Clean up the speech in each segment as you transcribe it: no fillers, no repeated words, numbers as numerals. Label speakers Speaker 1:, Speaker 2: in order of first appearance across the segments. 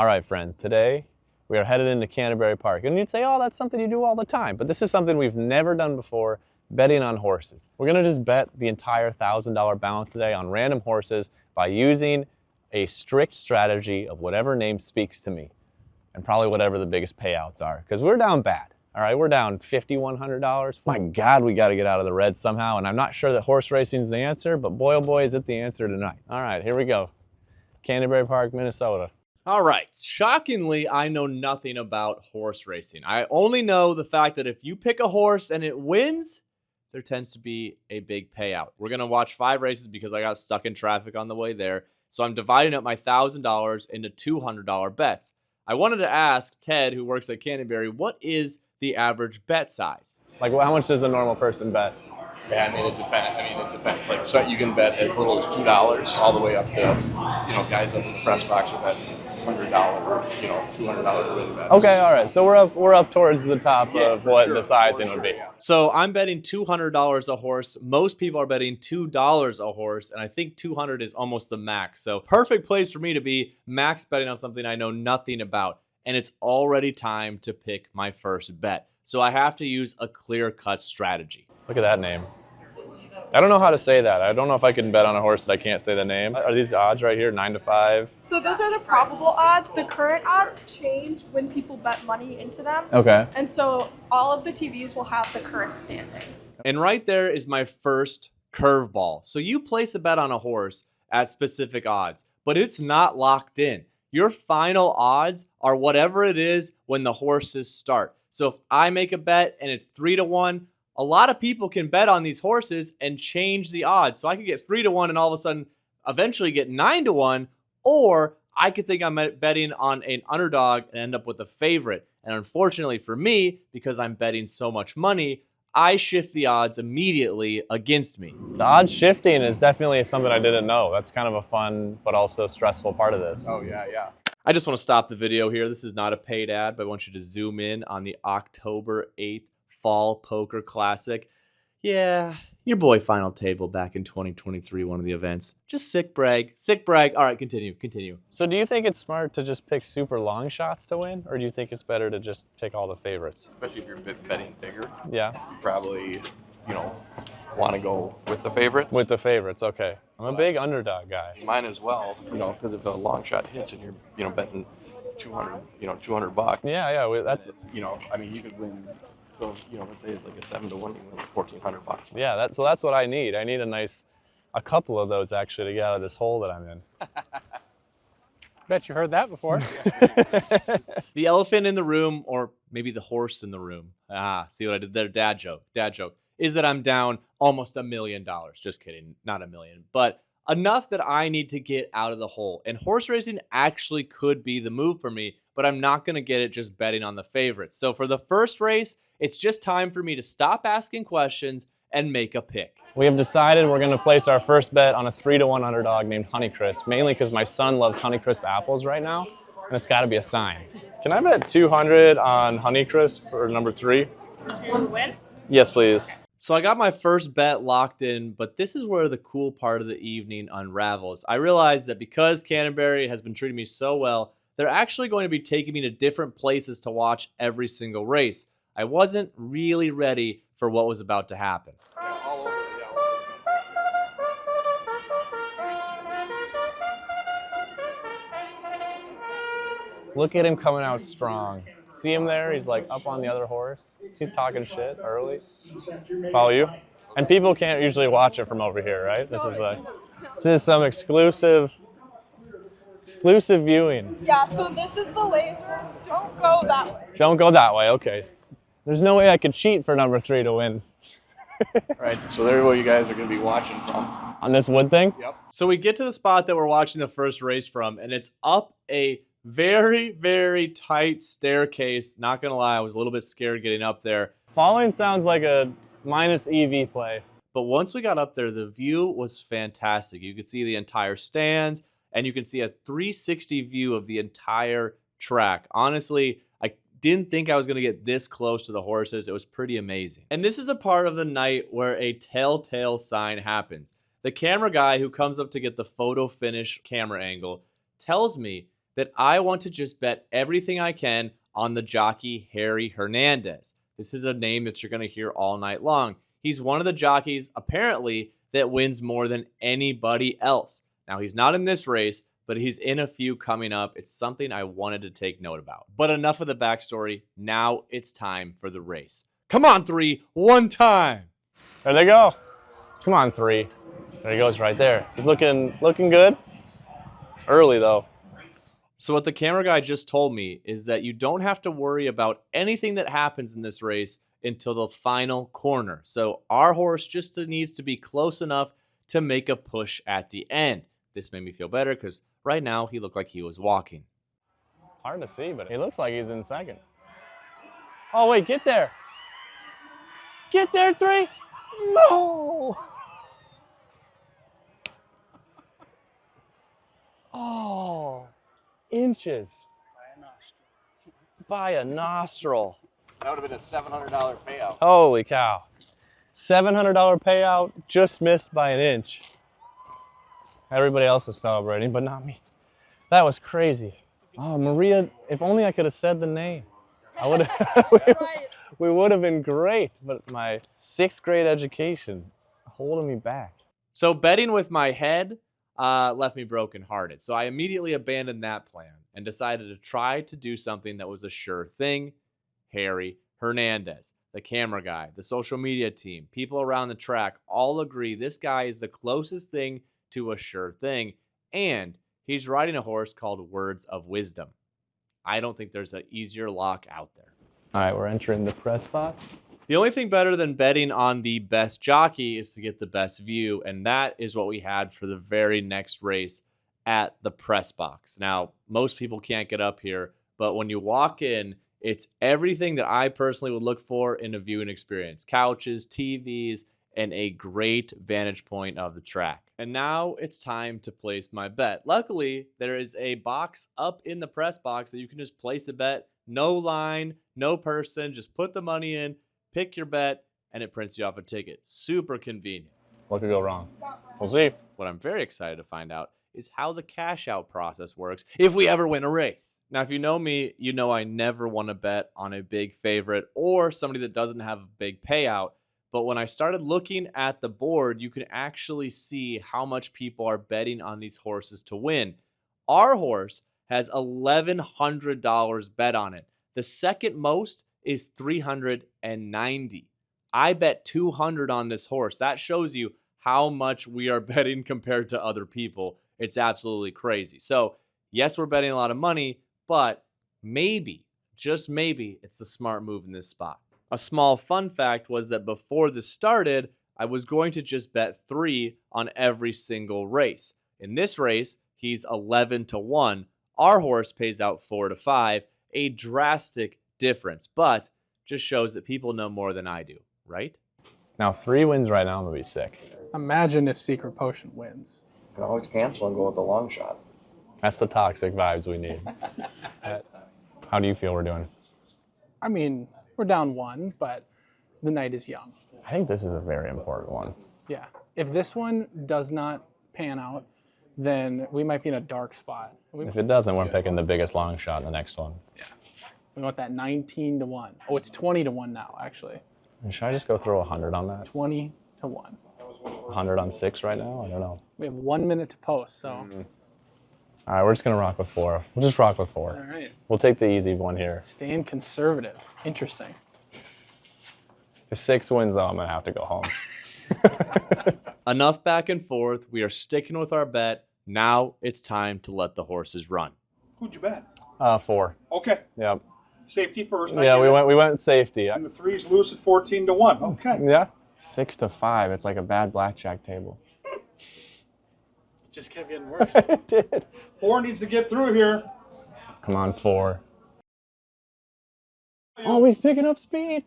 Speaker 1: All right, friends, today we are headed into Canterbury Park. And you'd say, oh, that's something you do all the time. But this is something we've never done before, betting on horses. We're gonna just bet the entire $1,000 balance today on random horses by using a strict strategy of whatever name speaks to me and probably whatever the biggest payouts are, because we're down bad. All right, we're down $5,100. My God, we gotta get out of the red somehow. And I'm not sure that horse racing is the answer, but boy, oh boy, is it the answer tonight. All right, here we go. Canterbury Park, Minnesota.
Speaker 2: All right, shockingly, I know nothing about horse racing. I only know the fact that if you pick a horse and it wins, there tends to be a big payout. We're gonna watch 5 races because I got stuck in traffic on the way there. So I'm dividing up my $1,000 into $200 bets. I wanted to ask Ted, who works at Canterbury, what is the average bet size?
Speaker 1: Like, how much does a normal person bet?
Speaker 3: Yeah, I mean, it depends. Like, so you can bet as little as $2 all the way up to, guys up in the press box are betting $100 or, $200 really bets.
Speaker 1: Okay, all right. So we're up towards the top of what the sizing would be.
Speaker 2: So I'm betting $200 a horse. Most people are betting $2 a horse, and I think 200 is almost the max. So perfect place for me to be max betting on something I know nothing about. And it's already time to pick my first bet. So I have to use a clear-cut strategy.
Speaker 1: Look at that name. I don't know how to say that. I don't know if I can bet on a horse that I can't say the name. Are these odds right here, 9-5?
Speaker 4: So those are the probable odds. The current odds change when people bet money into them.
Speaker 1: Okay.
Speaker 4: And so all of the TVs will have the current standings.
Speaker 2: And right there is my first curveball. So you place a bet on a horse at specific odds, but it's not locked in. Your final odds are whatever it is when the horses start. So if I make a bet and it's 3-1, a lot of people can bet on these horses and change the odds. So I could get 3-1 and all of a sudden eventually get 9-1, or I could think I'm betting on an underdog and end up with a favorite. And unfortunately for me, because I'm betting so much money, I shift the odds immediately against me.
Speaker 1: The odds shifting is definitely something I didn't know. That's kind of a fun but also stressful part of this.
Speaker 3: Oh, yeah.
Speaker 2: I just want to stop the video here. This is not a paid ad, but I want you to zoom in on the October 8th Fall Poker Classic. Yeah, your boy Final Table back in 2023, one of the events. Just sick brag. All right, continue.
Speaker 1: So do you think it's smart to just pick super long shots to win, or do you think it's better to just pick all the favorites?
Speaker 3: Especially if you're betting bigger.
Speaker 1: Yeah.
Speaker 3: You probably, want to go with the favorites.
Speaker 1: With the favorites, okay. I'm a big underdog guy.
Speaker 3: Mine as well, because if a long shot hits and you're, betting $200.
Speaker 1: Yeah, that's...
Speaker 3: you could win. So, let's say it's like a 7-1, you win $1,400.
Speaker 1: Yeah, so that's what I need. I need a couple of those actually to get out of this hole that I'm in.
Speaker 5: Bet you heard that before.
Speaker 2: The elephant in the room, or maybe the horse in the room. See what I did there? Dad joke. Is that I'm down almost $1 million. Just kidding, not $1 million, but enough that I need to get out of the hole. And horse racing actually could be the move for me, but I'm not going to get it just betting on the favorites. So for the first race, it's just time for me to stop asking questions and make a pick.
Speaker 1: We have decided we're going to place our first bet on a 3-1 underdog named Honeycrisp, mainly because my son loves Honeycrisp apples right now, and it's got to be a sign. Can I bet 200 on Honeycrisp for number 3?
Speaker 4: You want to win?
Speaker 1: Yes, please.
Speaker 2: So I got my first bet locked in, but this is where the cool part of the evening unravels. I realized that because Canterbury has been treating me so well, they're actually going to be taking me to different places to watch every single race. I wasn't really ready for what was about to happen.
Speaker 1: Look at him coming out strong. See him there? He's like up on the other horse. He's talking shit early. Follow you? And people can't usually watch it from over here, right? This is some exclusive viewing.
Speaker 4: Yeah, so this is the laser. Don't go that way.
Speaker 1: Don't go that way, okay. There's no way I could cheat for number 3 to win.
Speaker 3: Right, so there where you guys are going to be watching from.
Speaker 1: On this wood thing?
Speaker 3: Yep.
Speaker 2: So we get to the spot that we're watching the first race from, and it's up a very, very tight staircase. Not gonna lie, I was a little bit scared getting up there.
Speaker 1: Falling sounds like a minus EV play.
Speaker 2: But once we got up there, the view was fantastic. You could see the entire stands, and you can see a 360 view of the entire track. Honestly, I didn't think I was gonna get this close to the horses. It was pretty amazing. And this is a part of the night where a telltale sign happens. The camera guy who comes up to get the photo finish camera angle tells me that I want to just bet everything I can on the jockey Harry Hernandez. This is a name that you're going to hear all night long. He's one of the jockeys, apparently, that wins more than anybody else. Now, he's not in this race, but he's in a few coming up. It's something I wanted to take note about. But enough of the backstory. Now it's time for the race. Come on, 3, one time.
Speaker 1: There they go. Come on, 3. There he goes right there. He's looking good. Early, though.
Speaker 2: So what the camera guy just told me is that you don't have to worry about anything that happens in this race until the final corner. So our horse just needs to be close enough to make a push at the end. This made me feel better because right now he looked like he was walking.
Speaker 1: It's hard to see, but he looks like he's in second. Oh, wait, get there. Get there, 3. No! Oh, inches. By a nostril.
Speaker 3: That would have been a $700 payout.
Speaker 1: Holy cow. $700 payout, just missed by an inch. Everybody else is celebrating, but not me. That was crazy. Oh, Maria, if only I could have said the name. I would have, we would have been great, but my 6th grade education holding me back.
Speaker 2: So betting with my head left me brokenhearted. So I immediately abandoned that plan and decided to try to do something that was a sure thing. Harry Hernandez, the camera guy, the social media team, people around the track all agree this guy is the closest thing to a sure thing, and he's riding a horse called Words of Wisdom. I don't think there's an easier lock out there.
Speaker 1: All right, we're entering the press box.
Speaker 2: The only thing better than betting on the best jockey is to get the best view, and that is what we had for the very next race at the press box. Now, most people can't get up here, but when you walk in, it's everything that I personally would look for in a viewing experience. Couches, TVs, and a great vantage point of the track. And now it's time to place my bet. Luckily, there is a box up in the press box that you can just place a bet. No line, no person, just put the money in, pick your bet, and it prints you off a ticket. Super convenient.
Speaker 1: What could go wrong? We'll see.
Speaker 2: What I'm very excited to find out is how the cash out process works if we ever win a race. Now, if you know me, you know I never want to bet on a big favorite or somebody that doesn't have a big payout. But when I started looking at the board, you can actually see how much people are betting on these horses to win. Our horse has $1,100 bet on it. The second most is $390. I bet $200 on this horse. That shows you how much we are betting compared to other people. It's absolutely crazy. So, yes, we're betting a lot of money, but maybe, just maybe, it's a smart move in this spot. A small fun fact was that before this started, I was going to just bet 3 on every single race. In this race, he's 11-1. Our horse pays out 4-5, a drastic difference, but just shows that people know more than I do, right?
Speaker 1: Now 3 wins right now, I'm gonna be sick.
Speaker 5: Imagine if Secret Potion wins.
Speaker 3: You can always cancel and go with the long shot.
Speaker 1: That's the toxic vibes we need. How do you feel we're doing?
Speaker 5: I mean, we're down 1, but the night is young.
Speaker 1: I think this is a very important one.
Speaker 5: Yeah. If this one does not pan out, then we might be in a dark spot.
Speaker 1: If it doesn't, we're picking the biggest long shot in the next one.
Speaker 5: We want that 19-1. Oh, it's 20-1 now, actually.
Speaker 1: Should I just go throw 100 on that?
Speaker 5: 20-1.
Speaker 1: 100 on 6 right now? I don't know.
Speaker 5: We have 1 minute to post, so.
Speaker 1: All right, we're just gonna rock with 4. We'll just rock with 4.
Speaker 5: All right.
Speaker 1: We'll take the easy one here.
Speaker 5: Staying conservative. Interesting.
Speaker 1: If 6 wins, though, I'm gonna have to go home.
Speaker 2: Enough back and forth. We are sticking with our bet. Now it's time to let the horses run.
Speaker 6: Who'd you bet?
Speaker 1: 4.
Speaker 6: Okay,
Speaker 1: Yep.
Speaker 6: safety first. I
Speaker 1: Yeah,
Speaker 6: get
Speaker 1: we
Speaker 6: it.
Speaker 1: went safety.
Speaker 6: And the 3's loose at 14-1. Okay.
Speaker 1: Yeah. 6-5. It's like a bad blackjack table.
Speaker 5: It just kept getting worse.
Speaker 1: It did.
Speaker 6: 4 needs to get through here.
Speaker 1: Come on, 4. Oh, he's picking up speed.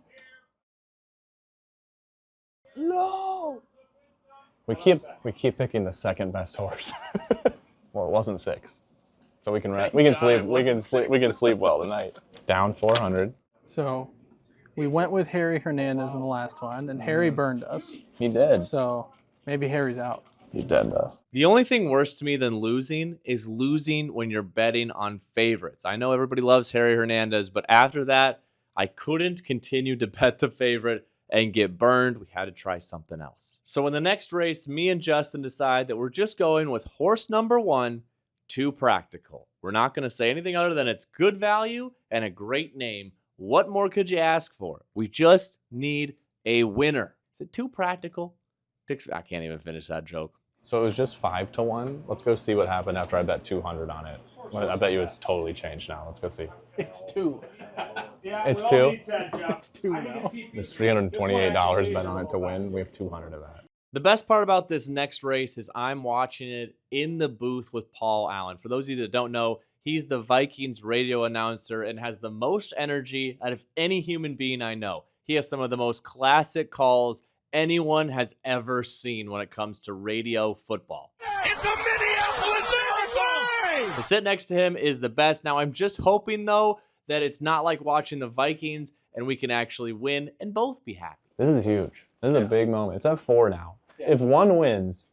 Speaker 1: No. We keep picking the second best horse. Well, it wasn't 6, so we can sleep well tonight. Down 400.
Speaker 5: So we went with Harry Hernandez in the last one, and Harry burned us.
Speaker 1: He did.
Speaker 5: So maybe Harry's out.
Speaker 1: You dead though.
Speaker 2: The only thing worse to me than losing is losing when you're betting on favorites. I know everybody loves Harry Hernandez, but after that, I couldn't continue to bet the favorite and get burned. We had to try something else. So in the next race, me and Justin decide that we're just going with horse number 1, Too Practical. We're not going to say anything other than it's good value and a great name. What more could you ask for? We just need a winner. Is it too practical? I can't even finish that joke.
Speaker 1: So it was just 5-1. Let's go see what happened after I bet 200 on it. I bet you it's totally changed now. Let's go see.
Speaker 5: It's 2.
Speaker 1: It's 2.
Speaker 5: It's 2 now.
Speaker 1: There's $328 bet on it to win. We have 200 of that.
Speaker 2: The best part about this next race is I'm watching it in the booth with Paul Allen. For those of you that don't know, he's the Vikings radio announcer and has the most energy out of any human being I know. He has some of the most classic calls anyone has ever seen when it comes to radio football.
Speaker 7: It's a Minneapolis Marathon!
Speaker 2: To sit next to him is the best. Now, I'm just hoping, though, that it's not like watching the Vikings and we can actually win and both be happy.
Speaker 1: This is huge. This is a big moment. It's at 4 now. If one wins,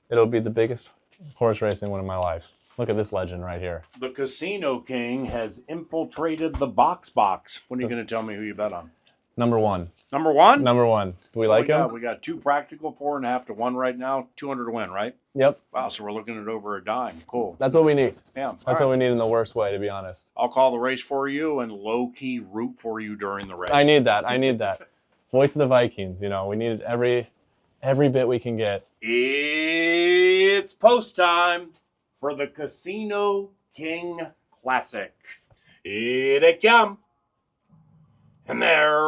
Speaker 1: it'll be the biggest horse racing win of my life. Look at this legend right here.
Speaker 8: The Casino King has infiltrated the box. What are you going to tell me who you bet on?
Speaker 1: Number 1.
Speaker 8: Number 1?
Speaker 1: Number 1. Do we like him?
Speaker 8: We got 2 practical, 4.5 to 1 right now, 200 to win, right?
Speaker 1: Yep.
Speaker 8: Wow, so we're looking at over a dime. Cool.
Speaker 1: That's what we need.
Speaker 8: Yeah.
Speaker 1: That's what we need in the worst way, to be honest.
Speaker 8: I'll call the race for you and low-key root for you during the race.
Speaker 1: I need that. Voice of the Vikings. You know, we need every bit we can get.
Speaker 8: It's post time for the Casino King Classic. Here they come. And they're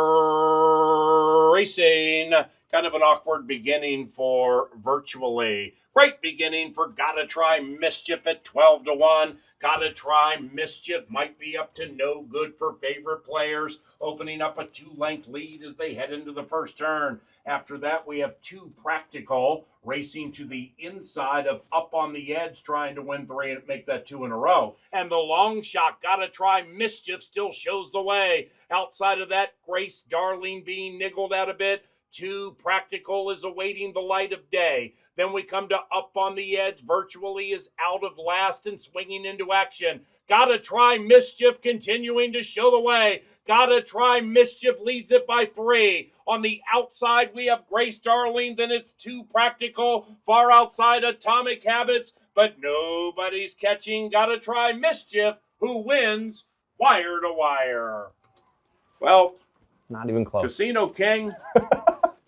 Speaker 8: racing. Kind of an awkward beginning for Virtually. Great beginning for Gotta Try Mischief at 12 to 1. Gotta Try Mischief might be up to no good for favorite players, opening up a 2-length lead as they head into the first turn. After that, we have Too Practical racing to the inside of Up on the Edge, trying to win 3 and make that 2 in a row. And the long shot, Gotta Try Mischief, still shows the way. Outside of that, Grace Darling being niggled out a bit. Too Practical is awaiting the light of day. Then we come to Up on the Edge. Virtually is out of last and swinging into action. Gotta Try Mischief continuing to show the way. Gotta Try Mischief leads it by 3. On the outside, we have Grace Darling. Then it's Too Practical. Far outside, Atomic Habits. But nobody's catching Gotta Try Mischief, who wins wire to wire. Well,
Speaker 1: Not even close.
Speaker 8: Casino King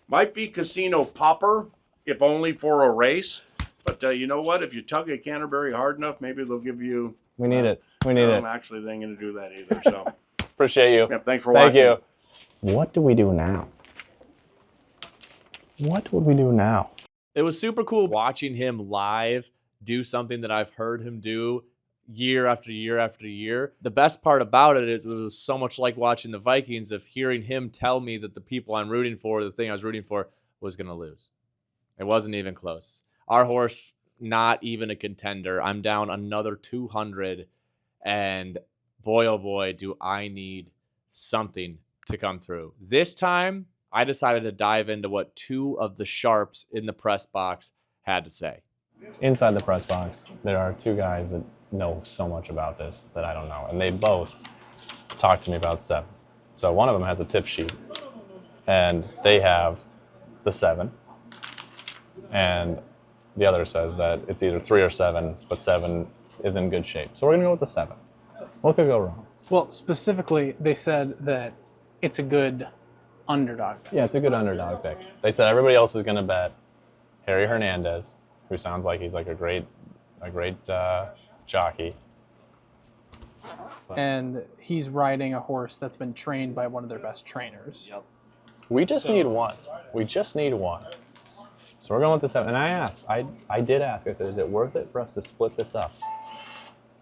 Speaker 8: might be Casino Popper, if only for a race. But you know what? If you tug at Canterbury hard enough, maybe they'll give you...
Speaker 1: We need it. We need it.
Speaker 8: Actually, they ain't going to do that either. So,
Speaker 1: Appreciate you.
Speaker 8: yeah, thanks for watching.
Speaker 1: Thank you. What do we do now? What would we do now?
Speaker 2: It was super cool watching him live do something that I've heard him do year after year after year. The best part about it is it was so much like watching the Vikings, of hearing him tell me that the people I'm rooting for, the thing I was rooting for, was going to lose. It wasn't even close. Our horse, not even a contender. I'm down another 200, and boy, oh boy, do I need something to come through. This time, I decided to dive into what 2 of the sharps in the press box had to say.
Speaker 1: Inside the press box, there are 2 guys that know so much about this that I don't know, and they both talked to me about 7. So one of them has a tip sheet, and they have the 7, and the other says that it's either 3 or 7, but 7 is in good shape. So we're gonna go with the 7. What could go wrong?
Speaker 5: Well, specifically, they said that it's a good underdog.
Speaker 1: Yeah, it's a good underdog pick. They said everybody else is gonna bet Harry Hernandez, who sounds like he's like a great jockey.
Speaker 5: And he's riding a horse that's been trained by one of their best trainers.
Speaker 2: Yep.
Speaker 1: We just need one. We just need one. So we're going with the 7. And I asked, I did ask, I said, is it worth it for us to split this up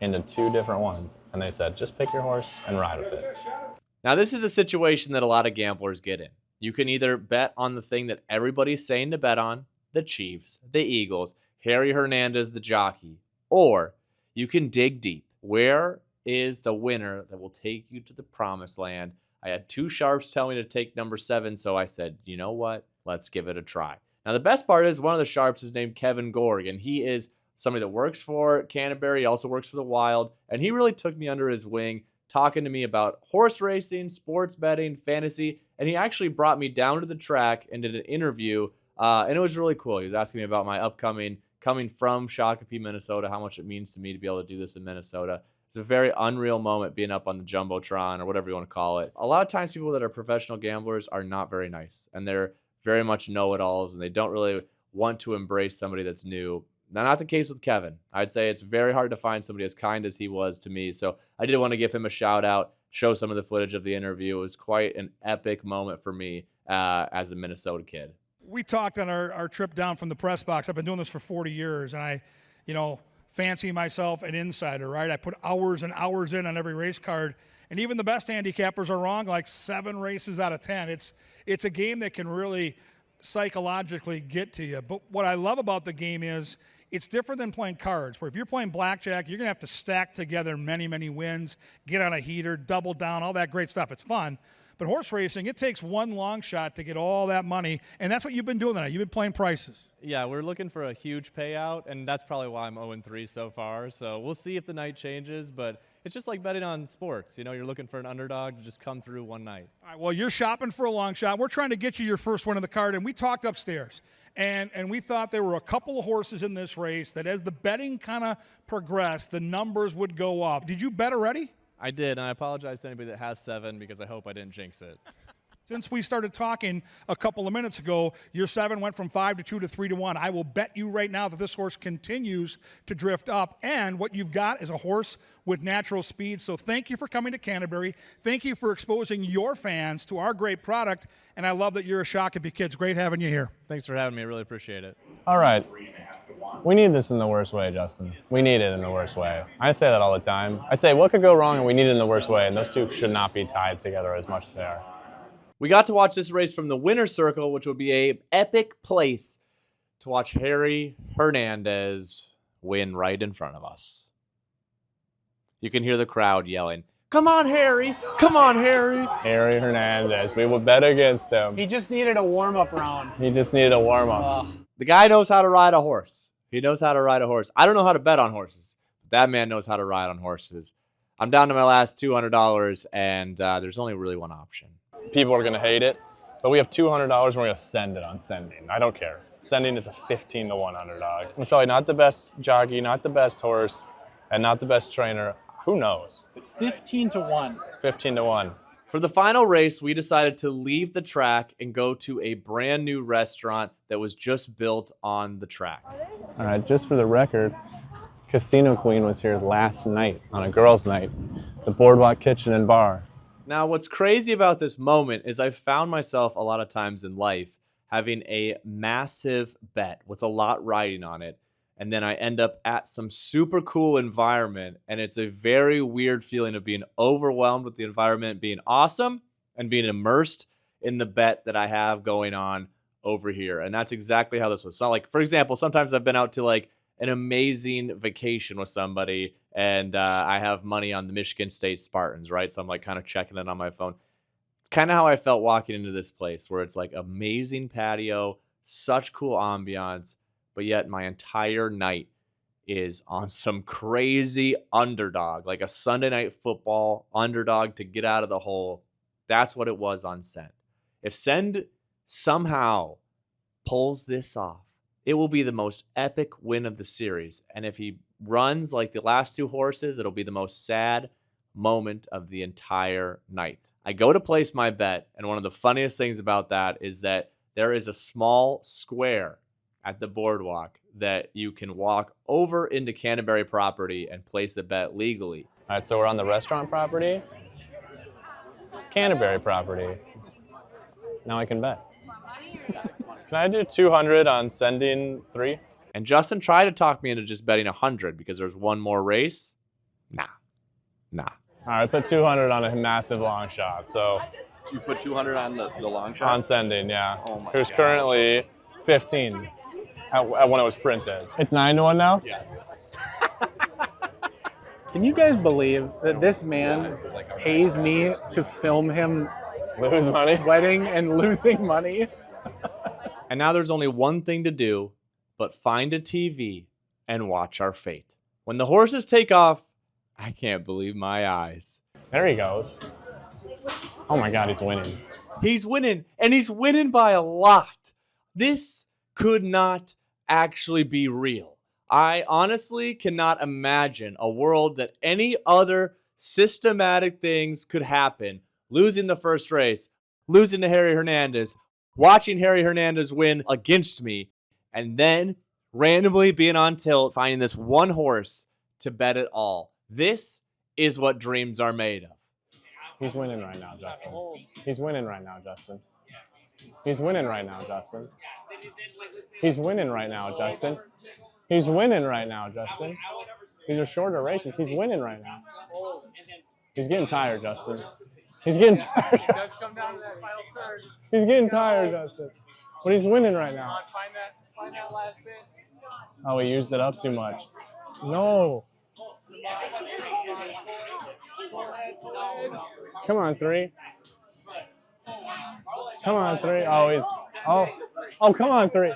Speaker 1: into 2 different ones? And they said, just pick your horse and ride with it.
Speaker 2: Now, this is a situation that a lot of gamblers get in. You can either bet on the thing that everybody's saying to bet on, the Chiefs, the Eagles, Harry Hernandez, the jockey, or you can dig deep. Where is the winner that will take you to the promised land? I had 2 sharps tell me to take number 7, so I said, you know what? Let's give it a try. Now, the best part is one of the sharps is named Kevin Gorg, and he is somebody that works for Canterbury. He also works for the Wild, and he really took me under his wing, talking to me about horse racing, sports betting, fantasy, and he actually brought me down to the track and did an interview, and it was really cool. He was asking me about my upcoming coming from Shakopee, Minnesota, how much it means to me to be able to do this in Minnesota. It's a very unreal moment being up on the Jumbotron or whatever you want to call it. A lot of times people that are professional gamblers are not very nice, and they're very much know-it-alls, and they don't really want to embrace somebody that's new. Now, not the case with Kevin. I'd say it's very hard to find somebody as kind as he was to me, so I did want to give him a shout-out, show some of the footage of the interview. It was quite an epic moment for me as a Minnesota kid.
Speaker 9: We talked on our trip down from the press box. I've been doing this for 40 years, and I, fancy myself an insider, right? I put hours and hours in on every race card, and even the best handicappers are wrong like 7 races out of 10. It's a game that can really psychologically get to you. But what I love about the game is it's different than playing cards, where if you're playing blackjack, you're going to have to stack together many, many wins, get on a heater, double down, all that great stuff. It's fun. But horse racing, it takes one long shot to get all that money, and that's what you've been doing tonight. You've been playing prices.
Speaker 10: Yeah, we're looking for a huge payout, and that's probably why I'm 0-3 so far. So we'll see if the night changes, but it's just like betting on sports. You're looking for an underdog to just come through one night.
Speaker 9: All right, well, you're shopping for a long shot. We're trying to get you your first win of the card, and we talked upstairs, and we thought there were a couple of horses in this race that as the betting kind of progressed, the numbers would go up. Did you bet already?
Speaker 10: I did, and I apologize to anybody that has 7 because I hope I didn't jinx it.
Speaker 9: Since we started talking a couple of minutes ago, your 7 went from 5 to 2 to 3 to 1. I will bet you right now that this horse continues to drift up, and what you've got is a horse with natural speed. So thank you for coming to Canterbury. Thank you for exposing your fans to our great product, and I love that you're a Shakopee kid. It's great having you here.
Speaker 10: Thanks for having me. I really appreciate it.
Speaker 1: All right. We need this in the worst way, Justin. We need it in the worst way. I say that all the time. I say, what could go wrong, and we need it in the worst way, and those two should not be tied together as much as they are.
Speaker 2: We got to watch this race from the winner's circle, which would be an epic place to watch Harry Hernandez win right in front of us. You can hear the crowd yelling, "Come on, Harry! Come on, Harry!"
Speaker 1: Harry Hernandez. We will bet against him.
Speaker 5: He just needed a warm-up round.
Speaker 1: He just needed a warm-up.
Speaker 2: The guy knows how to ride a horse. He knows how to ride a horse. I don't know how to bet on horses, but that man knows how to ride on horses. I'm down to my last $200, and there's only really one option.
Speaker 1: People are going to hate it, but we have $200 and we're going to send it on sending. I don't care. Sending is a 15 to 1 underdog. It's probably not the best jockey, not the best horse, and not the best trainer. Who knows?
Speaker 5: 15 to 1.
Speaker 1: 15 to 1.
Speaker 2: For the final race, we decided to leave the track and go to a brand new restaurant that was just built on the track.
Speaker 1: All right, just for the record, Casino Queen was here last night on a girls' night, the Boardwalk Kitchen and Bar.
Speaker 2: Now, what's crazy about this moment is I found myself a lot of times in life having a massive bet with a lot riding on it, and then I end up at some super cool environment, and it's a very weird feeling of being overwhelmed with the environment being awesome and being immersed in the bet that I have going on over here. And that's exactly how this was. So, like, for example, sometimes I've been out to like an amazing vacation with somebody, and I have money on the Michigan State Spartans, right? So I'm like kind of checking it on my phone. It's kind of how I felt walking into this place, where it's like amazing patio, such cool ambiance, but yet my entire night is on some crazy underdog, like a Sunday night football underdog to get out of the hole. That's what it was on Send. If Send somehow pulls this off, it will be the most epic win of the series. And if he runs like the last 2 horses, it'll be the most sad moment of the entire night. I go to place my bet, and one of the funniest things about that is that there is a small square at the boardwalk that you can walk over into Canterbury property and place a bet legally.
Speaker 1: All right, so we're on the restaurant property, Canterbury property. Now I can bet. Can I do 200 on sending 3?
Speaker 2: And Justin tried to talk me into just betting 100 because there's one more race. Nah.
Speaker 1: All right, put 200 on a massive long shot. So
Speaker 3: You put 200 on the long shot?
Speaker 1: on sending, yeah.
Speaker 3: Oh my
Speaker 1: There's
Speaker 3: God.
Speaker 1: currently 15 at when it was printed. It's 9 to 1 now?
Speaker 3: Yeah.
Speaker 5: Can you guys believe that this man pays me to film him
Speaker 1: Lose money?
Speaker 5: sweating and losing money?
Speaker 2: And now there's only one thing to do but find a TV and watch our fate. When the horses take off, I can't believe my eyes.
Speaker 1: There he goes. Oh my God, he's winning.
Speaker 2: He's winning, and he's winning by a lot. This could not actually be real. I honestly cannot imagine a world that any other systematic things could happen. Losing the first race, losing to Harry Hernandez, watching Harry Hernandez win against me, and then randomly being on tilt, finding this one horse to bet it all. This is what dreams are made of.
Speaker 1: He's winning right now, Justin. He's winning right now, Justin. He's winning right now, Justin. He's winning right now, Justin. He's winning right now, Justin. These are shorter races. He's winning right now. He's getting tired, Justin. He's getting tired. He's getting tired, Justin. But he's winning right now.
Speaker 5: Find that last bit.
Speaker 1: Oh, he used it up too much. No. Come on, 3. Come on, 3. Oh, he's. Oh, come on, 3.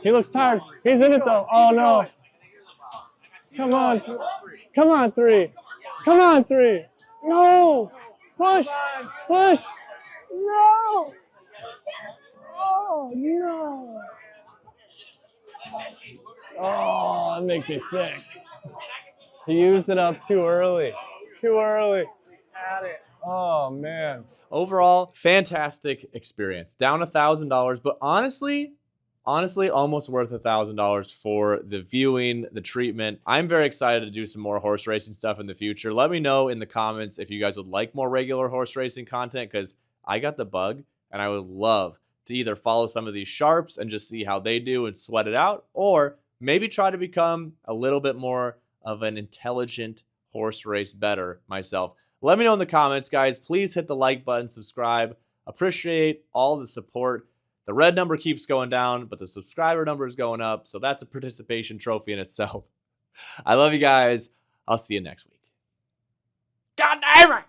Speaker 1: He looks tired. He's in it though. Oh no. Come on. Come on, 3. Come on, 3. No. Push. Push. No. Oh no. Oh, that makes me sick. He used it up too early. Too early.
Speaker 5: Had it.
Speaker 1: Oh, man.
Speaker 2: Overall, fantastic experience. Down $1,000, but honestly, almost worth $1,000 for the viewing, the treatment. I'm very excited to do some more horse racing stuff in the future. Let me know in the comments if you guys would like more regular horse racing content, because I got the bug, and I would love to either follow some of these sharps and just see how they do and sweat it out, or maybe try to become a little bit more of an intelligent horse race bettor myself. Let me know in the comments, guys. Please hit the like button, subscribe. Appreciate all the support. The red number keeps going down, but the subscriber number is going up, so that's a participation trophy in itself. I love you guys. I'll see you next week. God damn it!